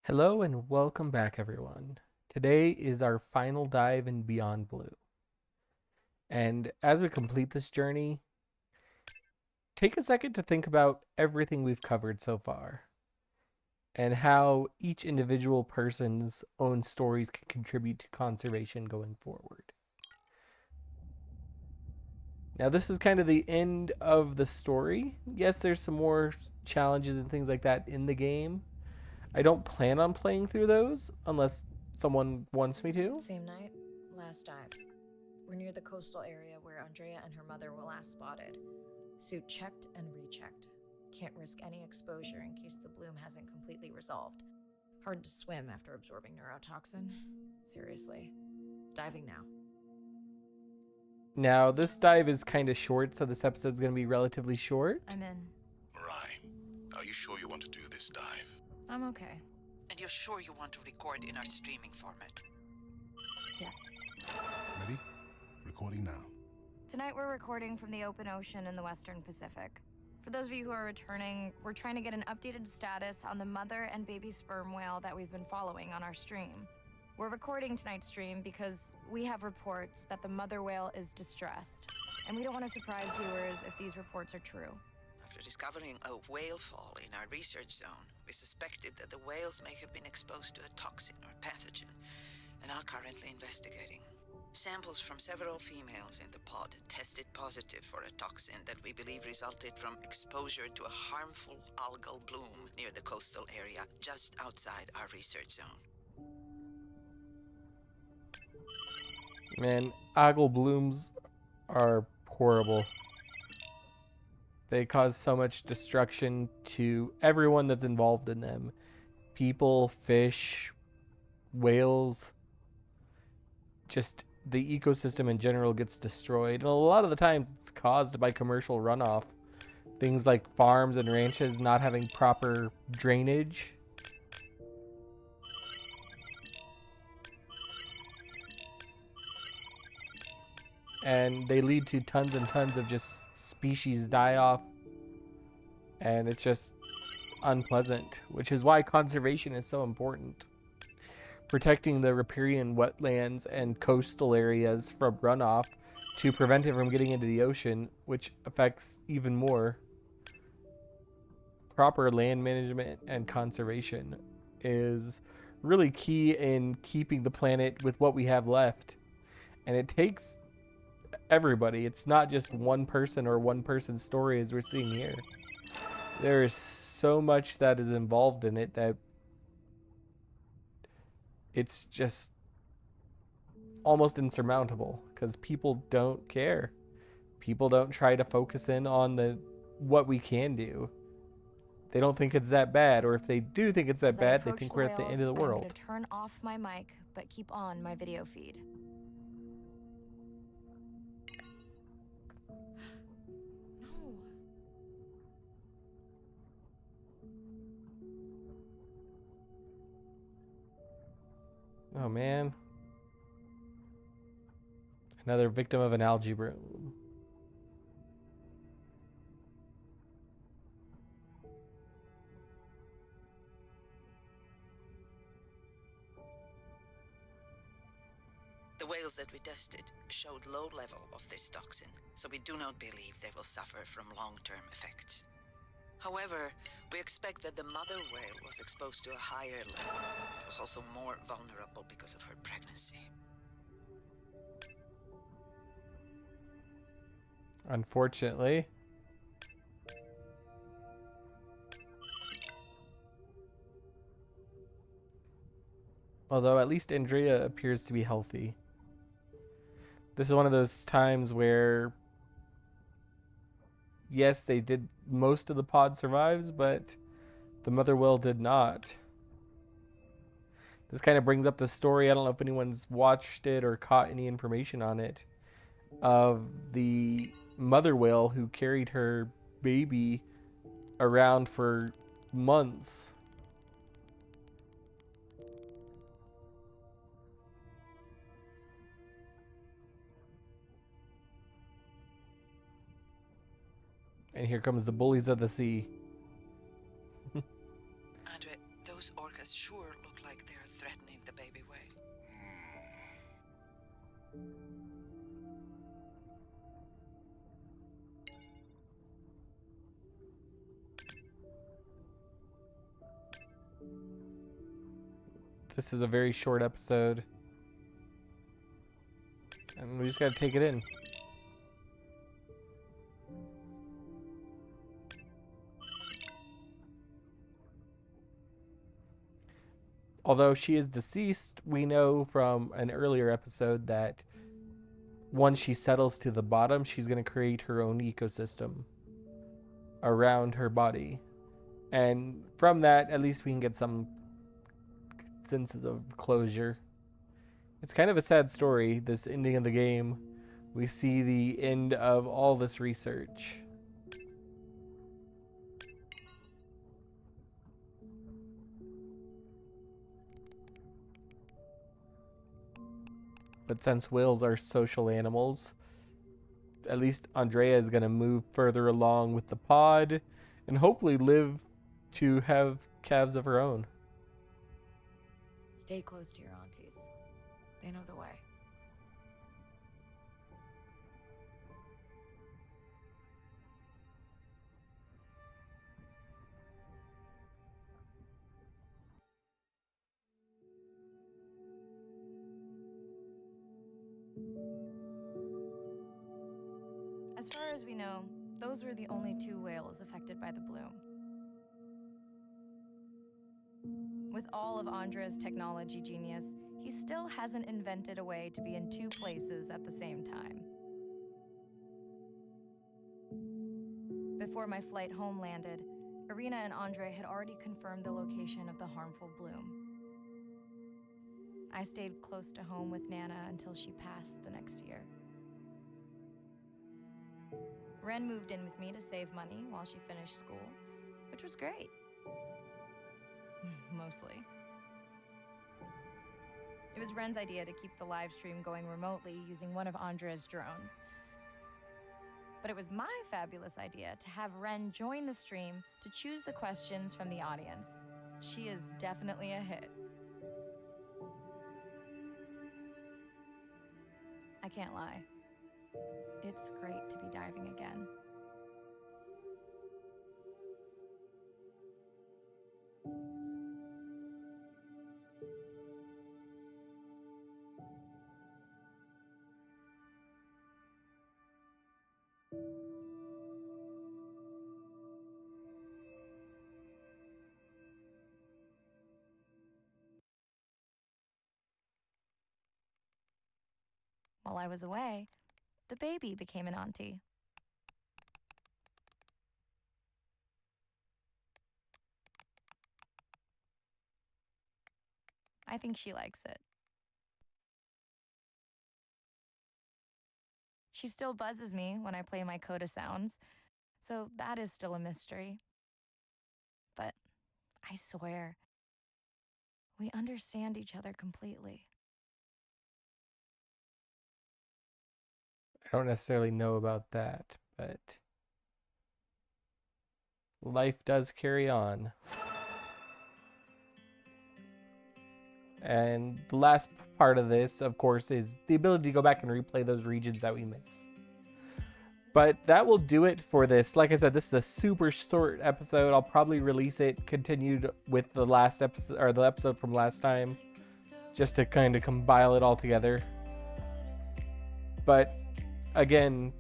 Hello and welcome back, everyone. Today is our final dive in Beyond Blue. And as we complete this journey, take a second to think about everything we've covered so far and how each individual person's own stories can contribute to conservation going forward. Now, this is kind of the end of the story. Yes, there's some more challenges and things like that in the game. I don't plan on playing through those unless someone wants me to. Same night, last dive. We're near the coastal area where Andrea and her mother were last spotted. Suit checked and rechecked. Can't risk any exposure in case the bloom hasn't completely resolved. Hard to swim after absorbing neurotoxin. Seriously. Diving now. Now, this dive is kind of short, so this episode's going to be relatively short. I'm in. Right. Are you sure you want to do this dive? I'm okay. And you're sure you want to record in our streaming format? Yes. Ready? Recording now. Tonight we're recording from the open ocean in the Western Pacific. For those of you who are returning, we're trying to get an updated status on the mother and baby sperm whale that we've been following on our stream. We're recording tonight's stream because we have reports that the mother whale is distressed, and we don't want to surprise viewers if these reports are true. After discovering a whale fall in our research zone, we suspected that the whales may have been exposed to a toxin or pathogen, and are currently investigating. Samples from several females in the pod tested positive for a toxin that we believe resulted from exposure to a harmful algal bloom near the coastal area just outside our research zone. Man, algal blooms are horrible. They cause so much destruction to everyone that's involved in them. People, fish, whales. Just the ecosystem in general gets destroyed. And a lot of the times it's caused by commercial runoff. Things like farms and ranches not having proper drainage. And they lead to tons and tons of just species die off. And it's just unpleasant, which is why conservation is so important. Protecting the riparian wetlands and coastal areas from runoff to prevent it from getting into the ocean, which affects even more. Proper land management and conservation is really key in keeping the planet with what we have left. And it takes everybody. It's not just one person or one person's story as we're seeing here. There is so much that is involved in it that it's just almost insurmountable because people don't care. People don't try to focus in on the what we can do. They don't think it's that bad, or if they do think it's that As I bad, they approach think the we're at the end of the whales, I'm world. going to turn off my mic, but keep on my video feed. No. Oh man. Another victim of an algae bloom. The whales that we tested showed low level of this toxin, so we do not believe they will suffer from long-term effects. However, we expect that the mother whale was exposed to a higher level. It was also more vulnerable because of her pregnancy. Unfortunately. Although at least Andrea appears to be healthy. This is one of those times where, yes, they did, most of the pod survives, but the mother whale did not. This kind of brings up the story. I don't know if anyone's watched it or caught any information on it, of the mother whale who carried her baby around for months. And here comes the bullies of the sea. Andrea, Those orcas sure look like they are threatening the baby whale. This is a very short episode. And we just gotta take it in. Although she is deceased, we know from an earlier episode that once she settles to the bottom, she's going to create her own ecosystem around her body. And from that, at least we can get some sense of closure. It's kind of a sad story, this ending of the game. We see the end of all this research. But since whales are social animals, at least Andrea is going to move further along with the pod and hopefully live to have calves of her own. Stay close to your aunties. They know the way. As far as we know, those were the only 2 whales affected by the bloom. With all of Andrea's technology genius, he still hasn't invented a way to be in 2 places at the same time. Before my flight home landed, Irina and Andre had already confirmed the location of the harmful bloom. I stayed close to home with Nana until she passed the next year. Ren moved in with me to save money while she finished school, which was great. Mostly. It was Ren's idea to keep the live stream going remotely using one of Andrea's drones. But it was my fabulous idea to have Ren join the stream to choose the questions from the audience. She is definitely a hit. I can't lie. It's great to be diving again. While I was away, the baby became an auntie. I think she likes it. She still buzzes me when I play my coda sounds, so that is still a mystery. But I swear, we understand each other completely. I don't necessarily know about that, but life does carry on. And the last part of this, of course, is the ability to go back and replay those regions that we miss. But that will do it for this. Like I said, this is a super short episode. I'll probably release it continued with the last episode, or the episode from last time, just to kind of compile it all together. But again,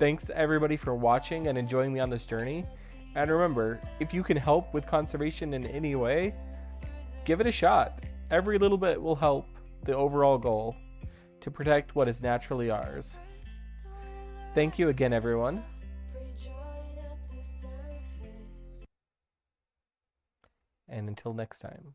thanks everybody for watching and enjoying me on this journey. And remember, if you can help with conservation in any way, give it a shot. Every little bit will help the overall goal to protect what is naturally ours. Thank you again, everyone. And until next time.